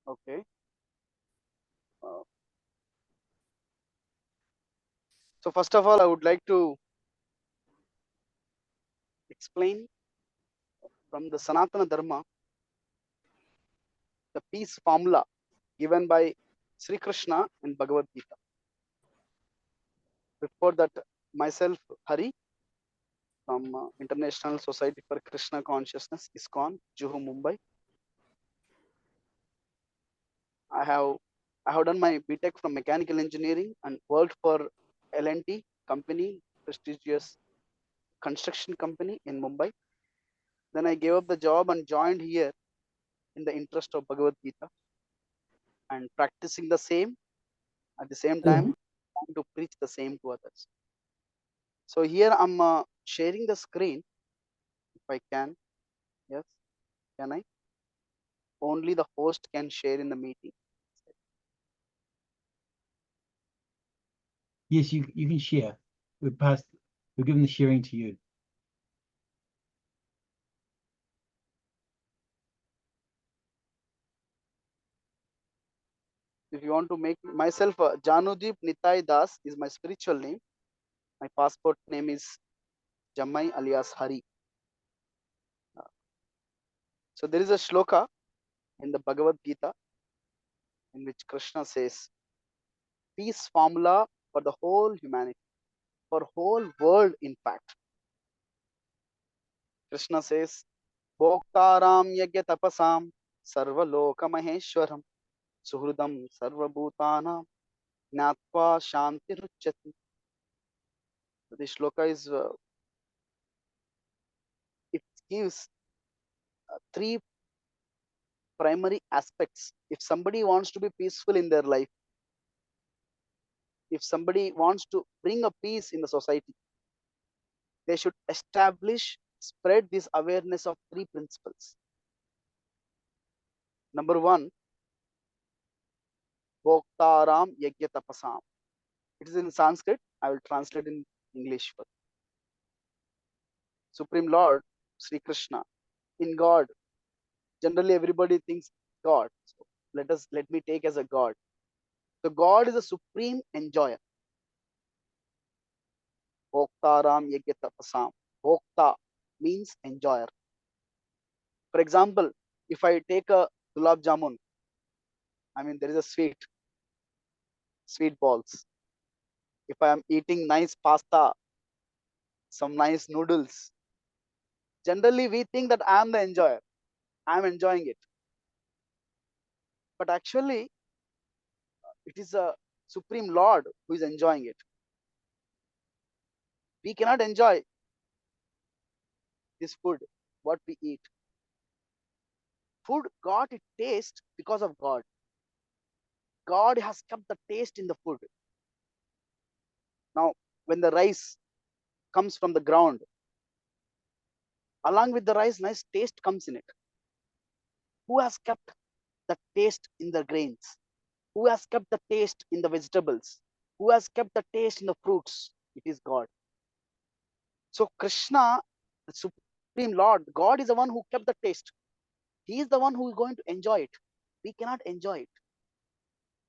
Okay. Uh, so first of all, I would like to explain from the Sanatana Dharma the peace formula given by Sri Krishna in Bhagavad Gita. Before that, myself, Hare, from International Society for Krishna Consciousness, ISKCON, Juhu, Mumbai. I have done my BTech from mechanical engineering and worked for L&T company, prestigious construction company in Mumbai. Then I gave up the job and joined here in the interest of Bhagavad Gita and practicing the same at the same time trying to preach the same to others. So here I'm sharing the screen if I can. Yes, can I? Only the host can share in the meeting. Yes, you can share. We've given the sharing to you. If you want to make myself, Janudeep Nitai Das is my spiritual name. My passport name is Jammai alias Hari. So there is a shloka in the Bhagavad Gita in which Krishna says, peace formula for the whole humanity, for whole world in fact. Krishna says, Bhoktaram yagya tapasam sarva loka maheshwaram suhridam sarva bhutana gnatva shanti ruchyati. This shloka is, it gives three primary aspects. If somebody wants to be peaceful in their life, if somebody wants to bring a peace in the society, they should establish, spread this awareness of three principles. Number one, Bhoktaram yagya tapasam. It is in Sanskrit. I will translate in English first. Supreme Lord, Sri Krishna. In God, generally everybody thinks God. So let me take as a God. So God is a supreme enjoyer. Bhoktaram yagya tapasam. Bhokta means enjoyer. For example, if I take a gulab jamun, I mean there is a sweet balls. If I am eating nice pasta, some nice noodles, generally we think that I am the enjoyer. I am enjoying it. But actually, it is a Supreme Lord who is enjoying it. We cannot enjoy this food, what we eat. Food got its taste because of God. God has kept the taste in the food. Now, when the rice comes from the ground, along with the rice, nice taste comes in it. Who has kept the taste in the grains? Who has kept the taste in the vegetables? Who has kept the taste in the fruits? It is God. So Krishna, the Supreme Lord, God is the one who kept the taste. He is the one who is going to enjoy it. We cannot enjoy it.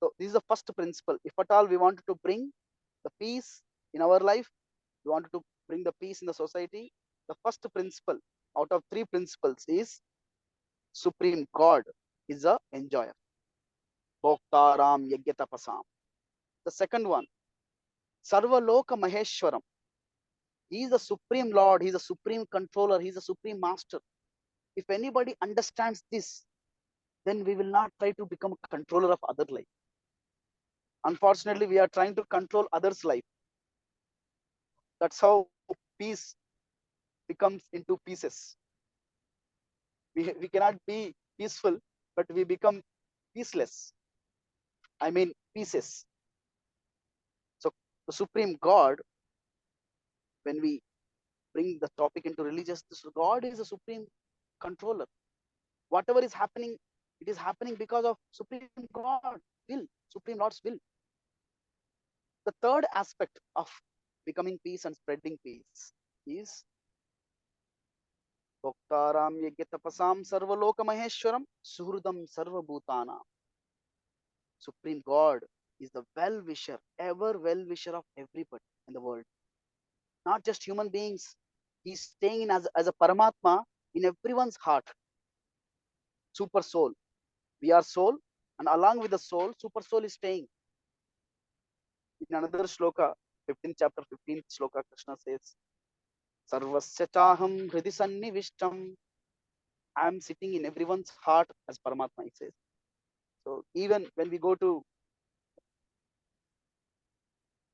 So this is the first principle. If at all we wanted to bring the peace in our life, we wanted to bring the peace in the society, the first principle out of three principles is Supreme God is a enjoyer. Bhoktaram Yagyatapasam. The second one, Sarva Loka Maheshwaram. He is the Supreme Lord, he is the Supreme Controller, he is the Supreme Master. If anybody understands this, then we will not try to become a controller of other life. Unfortunately, we are trying to control others' life. That's how peace becomes into pieces. We cannot be peaceful, but we become peaceless. I mean, pieces. So the Supreme God, when we bring the topic into religious, God is a supreme controller. Whatever is happening, it is happening because of Supreme God will, Supreme Lord's will. The third aspect of becoming peace and spreading peace is Bhoktaram Yagyatapasam Sarvaloka Maheshwaram Suhridam Sarvabhutana. Supreme God is the well-wisher, ever well-wisher of everybody in the world, not just human beings. He's staying in as a Paramatma in everyone's heart. Super soul. We are soul, and along with the soul, super soul is staying. In another shloka, 15th chapter, 15th shloka, Krishna says, Sarvasya chaham hridi sannivishtam. I am sitting in everyone's heart as Paramatma, he says. So even when we go to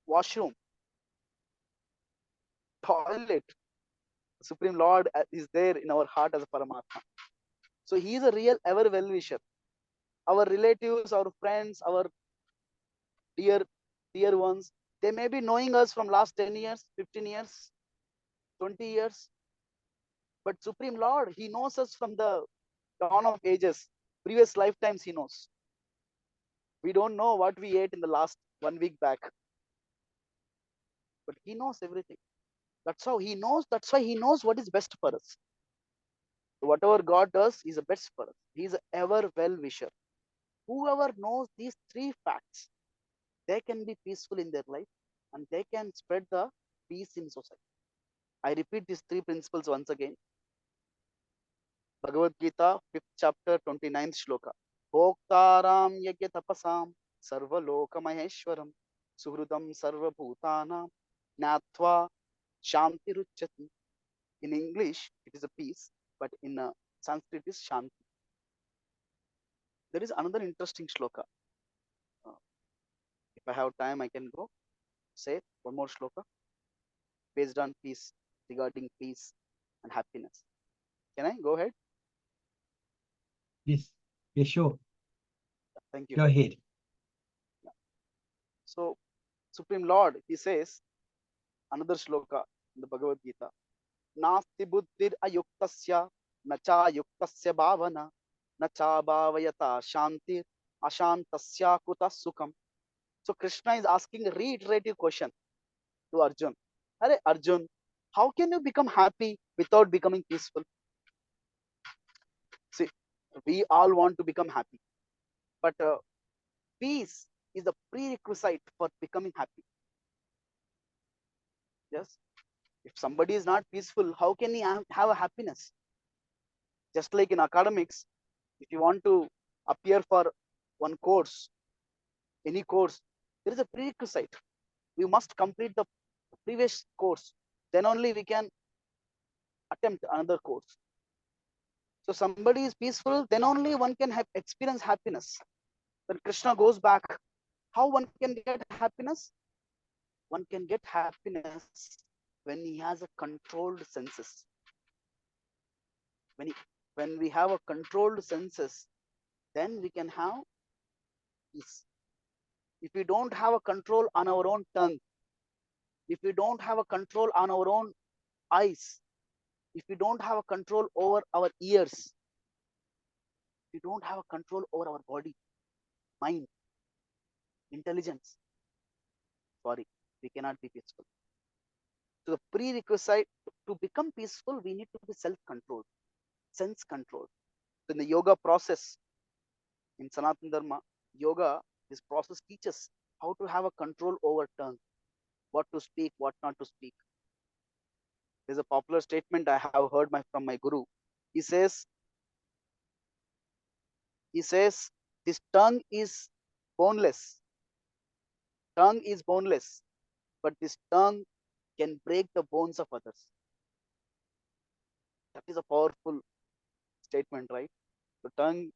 washroom, toilet, Supreme Lord is there in our heart as a Paramatma. So he is a real ever well-wisher. Our relatives, our friends, our dear, dear ones, they may be knowing us from last 10 years, 15 years, 20 years. But Supreme Lord, he knows us from the dawn of ages, previous lifetimes he knows. We don't know what we ate in the last 1 week back, but he knows everything. That's how he knows. That's why he knows what is best for us. Whatever God does is the best for us. He is ever well-wisher. Whoever knows these three facts, they can be peaceful in their life and they can spread the peace in society. I repeat these three principles once again. Bhagavad Gita, 5th chapter, 29th shloka. Bhoktaram yagya tapasam sarva loka maheshwaram suhrudam sarva bhutana natva shanti ruchati. In English, it is a peace, but in Sanskrit, it is shanti. There is another interesting shloka. Uh, if I have time, I can go say one more shloka based on peace, regarding peace and happiness. Can I go ahead? Yes. Yeah, sure. Thank you. Go ahead. So, Supreme Lord, he says, another shloka in the Bhagavad Gita, Nasti buddhir ayuktasya, nacha yuktasya bhavana, nacha bhavayata shantir, ashantasya kuta sukham. So, Krishna is asking a reiterative question to Arjun. Hare Arjun, how can you become happy without becoming peaceful? See, we all want to become happy, but peace is the prerequisite for becoming happy. Yes, if somebody is not peaceful, how can he have a happiness? Just like in academics, if you want to appear for one course, any course, there is a prerequisite. We must complete the previous course, then only we can attempt another course. So somebody is peaceful, then only one can experience happiness. When Krishna goes back, how one can get happiness? One can get happiness when he has a controlled senses. When, he, when we have a controlled senses, then we can have peace. If we don't have a control on our own tongue, if we don't have a control on our own eyes, if we don't have a control over our ears, we don't have a control over our body, mind, intelligence, sorry, we cannot be peaceful. So the prerequisite to become peaceful, we need to be self-controlled, sense-controlled. So in the yoga process, in Sanatana Dharma, yoga, this process teaches how to have a control over tongue, what to speak, what not to speak. There's a popular statement I have heard from my guru. He says, this tongue is boneless. Tongue is boneless, but this tongue can break the bones of others. That is a powerful statement, right? The tongue,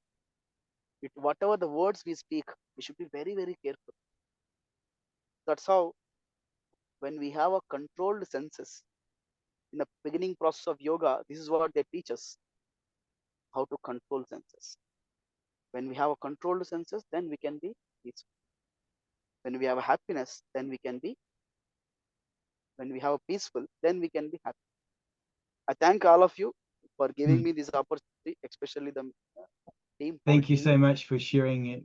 whatever the words we speak, we should be very, very careful. That's how, when we have a controlled senses, in the beginning process of yoga, this is what they teach us, how to control senses. When we have a controlled senses, then we can be peaceful. When we have a happiness, then we can be, when we have a peaceful, then we can be happy. I thank all of you for giving me this opportunity, especially the team, whole Thank you team. so much for sharing it.